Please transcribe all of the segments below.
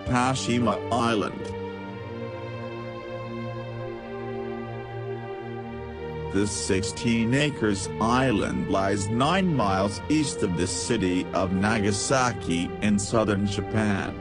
Pashima Island. This 16-acre island lies 9 miles east of the city of Nagasaki in southern Japan.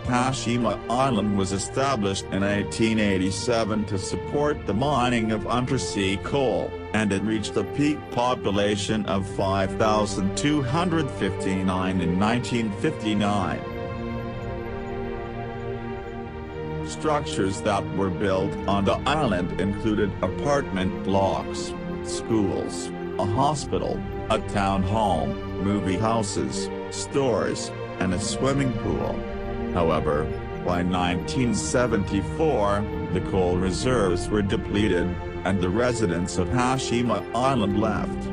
Pashima Island was established in 1887 to support the mining of undersea coal, and it reached a peak population of 5,259 in 1959. Structures that were built on the island included apartment blocks, schools, a hospital, a town hall, movie houses, stores, and a swimming pool. However, by 1974, the coal reserves were depleted, and the residents of Pashima Island left.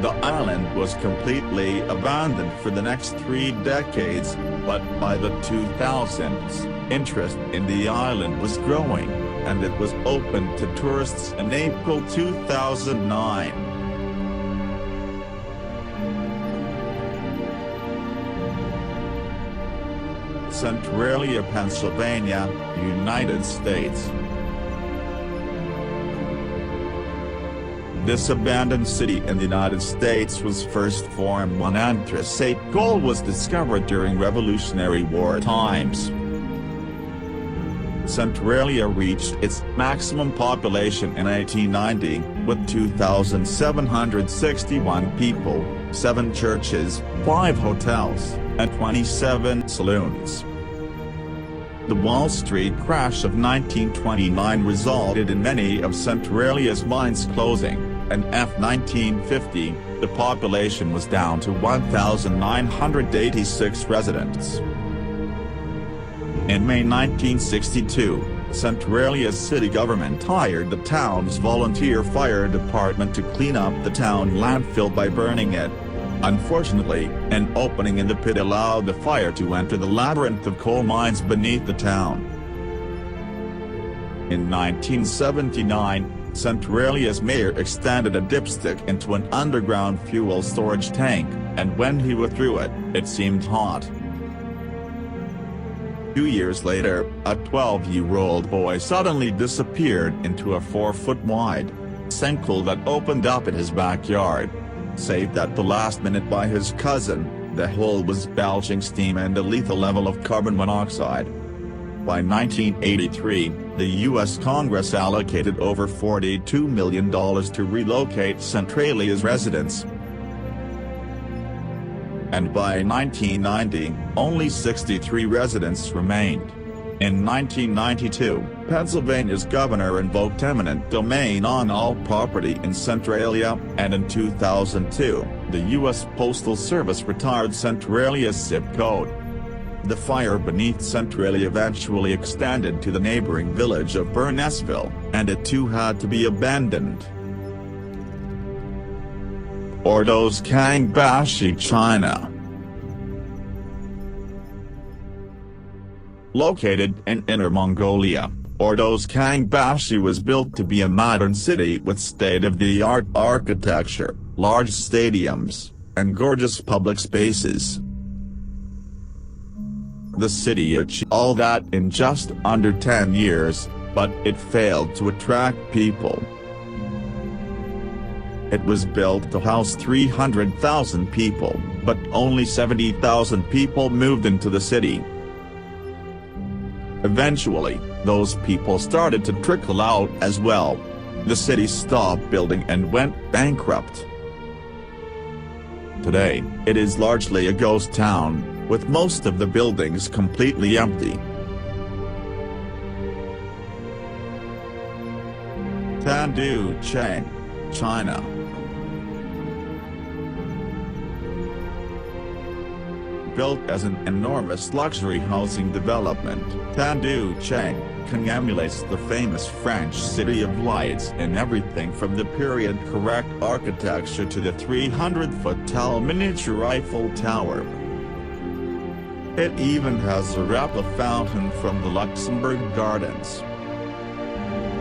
The island was completely abandoned for the next 3 decades, but by the 2000s, interest in the island was growing, and it was opened to tourists in April 2009. Centralia, Pennsylvania, United States. This abandoned city in the United States was first formed when anthracite coal was discovered during Revolutionary War times. Centralia reached its maximum population in 1890, with 2,761 people, 7 churches, 5 hotels, and 27 saloons. The Wall Street crash of 1929 resulted in many of Centralia's mines closing, and in 1950, the population was down to 1,986 residents. In May 1962, Centralia's city government hired the town's volunteer fire department to clean up the town landfill by burning it. Unfortunately, an opening in the pit allowed the fire to enter the labyrinth of coal mines beneath the town. In 1979, Centralia's mayor extended a dipstick into an underground fuel storage tank, and when he withdrew it, it seemed hot. 2 years later, a 12-year-old boy suddenly disappeared into a 4-foot-wide sinkhole that opened up in his backyard. Saved at the last minute by his cousin, the hole was belching steam and a lethal level of carbon monoxide. By 1983, the U.S. Congress allocated over $42 million to relocate Centralia's residents. And by 1990, only 63 residents remained. In 1992, Pennsylvania's governor invoked eminent domain on all property in Centralia, and in 2002, the U.S. Postal Service retired Centralia's zip code. The fire beneath Centralia eventually extended to the neighboring village of Burnessville, and it too had to be abandoned. Ordos Kangbashi, China. Located in Inner Mongolia, Ordos Kangbashi was built to be a modern city with state-of-the-art architecture, large stadiums, and gorgeous public spaces. The city achieved all that in just under 10 years, but it failed to attract people. It was built to house 300,000 people, but only 70,000 people moved into the city. Eventually, those people started to trickle out as well. The city stopped building and went bankrupt. Today, it is largely a ghost town, with most of the buildings completely empty. Tanducheng, China. Built as an enormous luxury housing development, Tanducheng emulates the famous French City of Lights in everything from the period-correct architecture to the 300-foot tall miniature Eiffel Tower. It even has a replica fountain from the Luxembourg Gardens.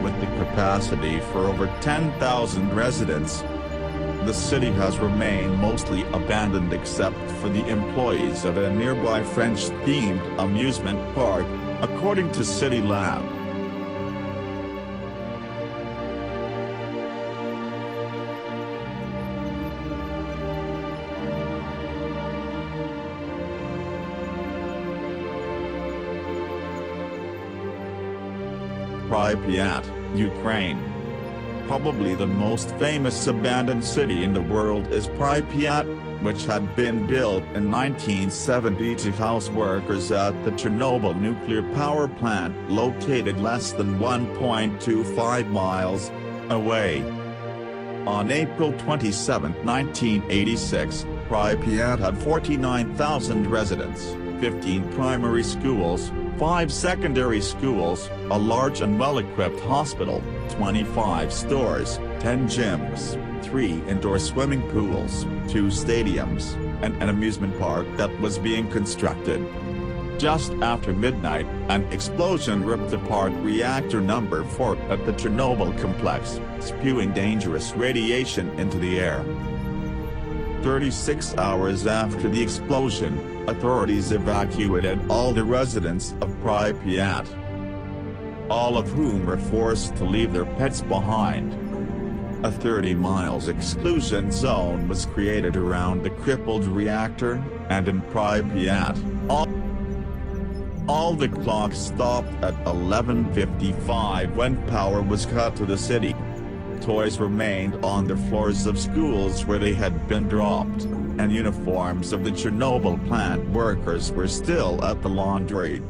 With the capacity for over 10,000 residents, the city has remained mostly abandoned except for the employees of a nearby French-themed amusement park, according to City Lab. Pripyat, Ukraine. Probably the most famous abandoned city in the world is Pripyat, which had been built in 1970 to house workers at the Chernobyl nuclear power plant located less than 1.25 miles away. On April 27, 1986, Pripyat had 49,000 residents, 15 primary schools, 5 secondary schools, a large and well-equipped hospital, 25 stores, 10 gyms, 3 indoor swimming pools, 2 stadiums, and an amusement park that was being constructed. Just after midnight, an explosion ripped apart reactor number 4 at the Chernobyl complex, spewing dangerous radiation into the air. 36 hours after the explosion, authorities evacuated all the residents of Pripyat, all of whom were forced to leave their pets behind. A 30 miles exclusion zone was created around the crippled reactor, and in Pripyat, all the clocks stopped at 11:55 when power was cut to the city. Toys remained on the floors of schools where they had been dropped, and uniforms of the Chernobyl plant workers were still at the laundry.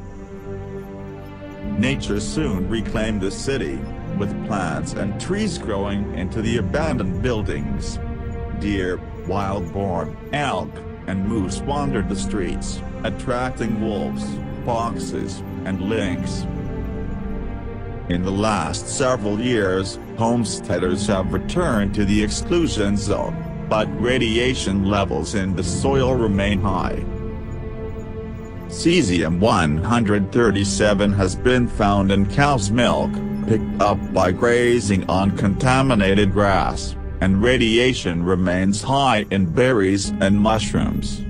Nature soon reclaimed the city, with plants and trees growing into the abandoned buildings. Deer, wild boar, elk, and moose wandered the streets, attracting wolves, foxes, and lynx. In the last several years, homesteaders have returned to the exclusion zone, but radiation levels in the soil remain high. Cesium-137 has been found in cow's milk, picked up by grazing on contaminated grass, and radiation remains high in berries and mushrooms.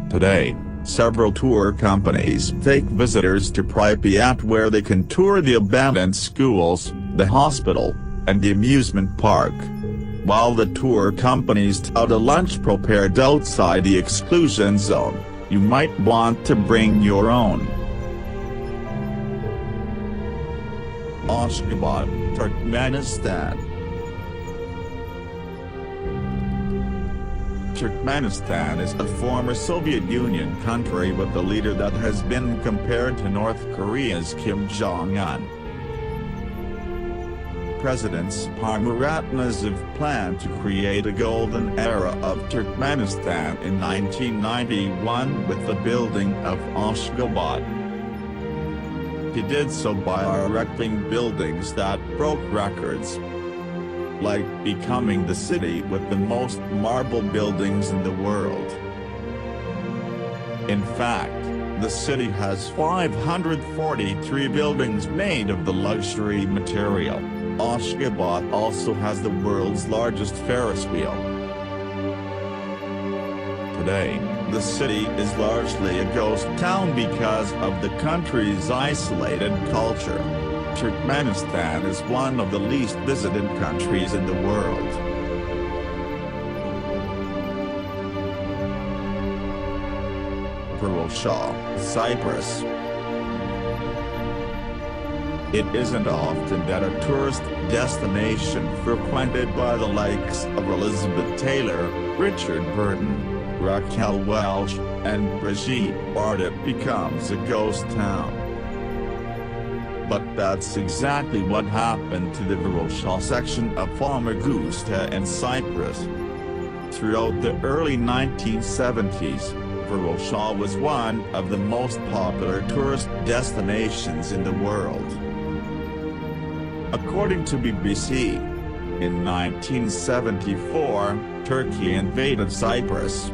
Today, several tour companies take visitors to Pripyat where they can tour the abandoned schools, the hospital, and the amusement park. While the tour companies tout a lunch prepared outside the exclusion zone, you might want to bring your own. Ashgabat, Turkmenistan. Turkmenistan is a former Soviet Union country with a leader that has been compared to North Korea's Kim Jong-un. Presidents Muratnazov planned to create a golden era of Turkmenistan in 1991 with the building of Ashgabat. He did so by erecting buildings that broke records, like becoming the city with the most marble buildings in the world. In fact, the city has 543 buildings made of the luxury material. Ashgabat also has the world's largest Ferris wheel. Today, the city is largely a ghost town because of the country's isolated culture. Turkmenistan is one of the least visited countries in the world. Varosha, Cyprus. It isn't often that a tourist destination frequented by the likes of Elizabeth Taylor, Richard Burton, Raquel Welch, and Brigitte Bardot becomes a ghost town. But that's exactly what happened to the Varosha section of Famagusta in Cyprus. Throughout the early 1970s, Varosha was one of the most popular tourist destinations in the world. According to BBC, in 1974, Turkey invaded Cyprus.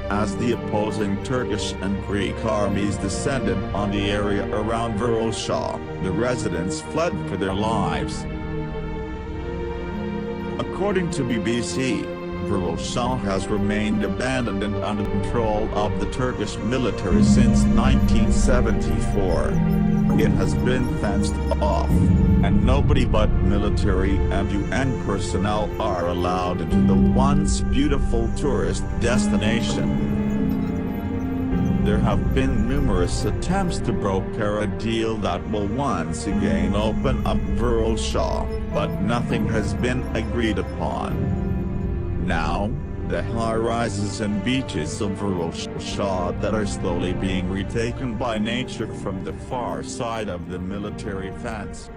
As the opposing Turkish and Greek armies descended on the area around Varosha, the residents fled for their lives. According to BBC, Vural Shah has remained abandoned and under control of the Turkish military since 1974. It has been fenced off, and nobody but military and UN personnel are allowed into the once beautiful tourist destination. There have been numerous attempts to broker a deal that will once again open up Vural Shah, but nothing has been agreed upon. Now, the high-rises and beaches of Vural Shah that are slowly being retaken by nature from the far side of the military fence.